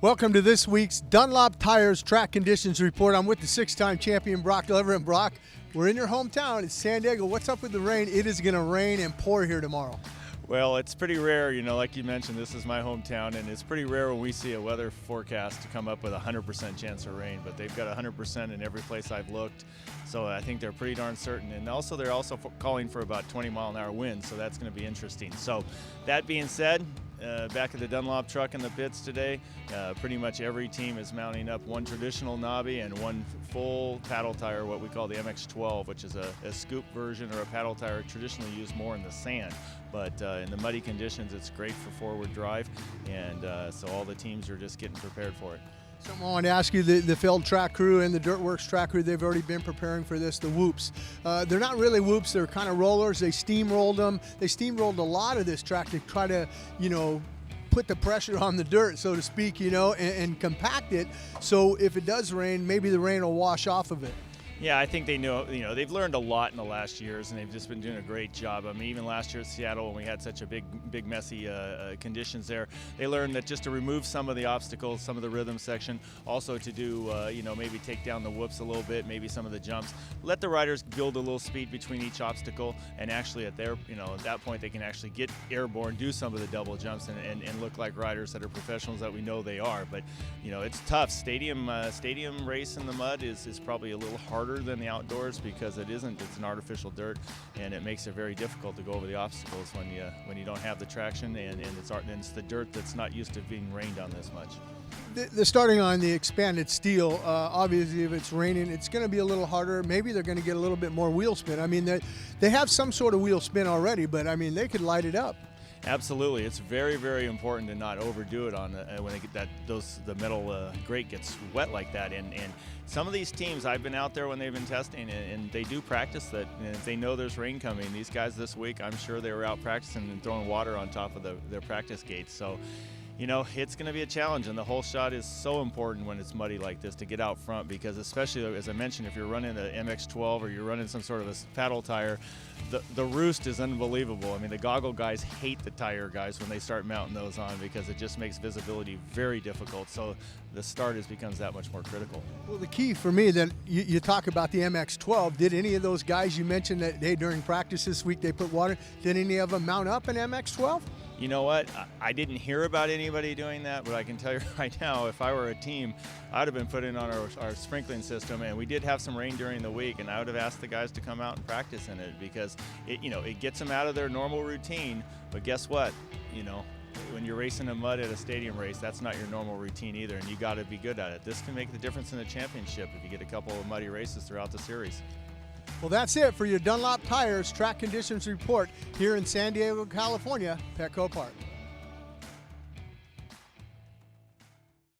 Welcome to this week's Dunlop Tires Track Conditions Report. I'm with the six-time champion Brock Lever. And Brock, we're in your hometown. It's San Diego. What's up with the rain? It is going to rain and pour here tomorrow. Well, it's pretty rare, like you mentioned, this is my hometown, and it's pretty rare when we see a weather forecast to come up with a 100% chance of rain, but they've got 100% in every place I've looked, so I think they're pretty darn certain. And also, they're also calling for about 20-mile-an-hour winds, so that's going to be interesting. So that being said, back at the Dunlop truck in the pits today, pretty much every team is mounting up one traditional knobby and one full paddle tire, what we call the MX-12, which is a scoop version or a paddle tire traditionally used more in the sand. But in the muddy conditions, it's great for forward drive, and so all the teams are just getting prepared for it. Something I want to ask you, the field track crew and the Dirtworks track crew, they've already been preparing for this, the whoops. They're not really whoops, they're kind of rollers. They steamrolled them. They steamrolled a lot of this track to try to, put the pressure on the dirt, so to speak, and compact it. So if it does rain, maybe the rain will wash off of it. Yeah, I think they know, they've learned a lot in the last years, and they've just been doing a great job. I mean, even last year at Seattle, when we had such a big messy conditions there, they learned that just to remove some of the obstacles, some of the rhythm section, also to do, maybe take down the whoops a little bit, maybe some of the jumps, let the riders build a little speed between each obstacle, and actually at that point they can actually get airborne, do some of the double jumps, and look like riders that are professionals that we know they are. But, it's tough. Stadium race in the mud is probably a little harder than the outdoors because it's an artificial dirt, and it makes it very difficult to go over the obstacles when you don't have the traction, and it's the dirt that's not used to being rained on this much. The starting on the expanded steel, obviously if it's raining, it's going to be a little harder. Maybe they're going to get a little bit more wheel spin. I mean, they have some sort of wheel spin already, but I mean, they could light it up. Absolutely, it's very, very important to not overdo it on when the metal grate gets wet like that. And some of these teams, I've been out there when they've been testing, and they do practice that. And if they know there's rain coming, these guys this week, I'm sure they were out practicing and throwing water on top of their practice gates. So, it's going to be a challenge, and the whole shot is so important when it's muddy like this to get out front, because especially, as I mentioned, if you're running the MX-12 or you're running some sort of a paddle tire, the roost is unbelievable. I mean, the goggle guys hate the tire guys when they start mounting those on because it just makes visibility very difficult. So the start becomes that much more critical. Well, the key for me, then, you talk about the MX-12. Did any of those guys you mentioned that, hey, during practice this week they put water, did any of them mount up an MX-12? You know what? I didn't hear about anybody doing that, but I can tell you right now, if I were a team, I'd have been putting on our sprinkling system, and we did have some rain during the week, and I would have asked the guys to come out and practice in it because it gets them out of their normal routine. But guess what? When you're racing in mud at a stadium race, that's not your normal routine either, and you got to be good at it. This can make the difference in the championship if you get a couple of muddy races throughout the series. Well, that's it for your Dunlop Tires Track Conditions Report here in San Diego, California, Petco Park.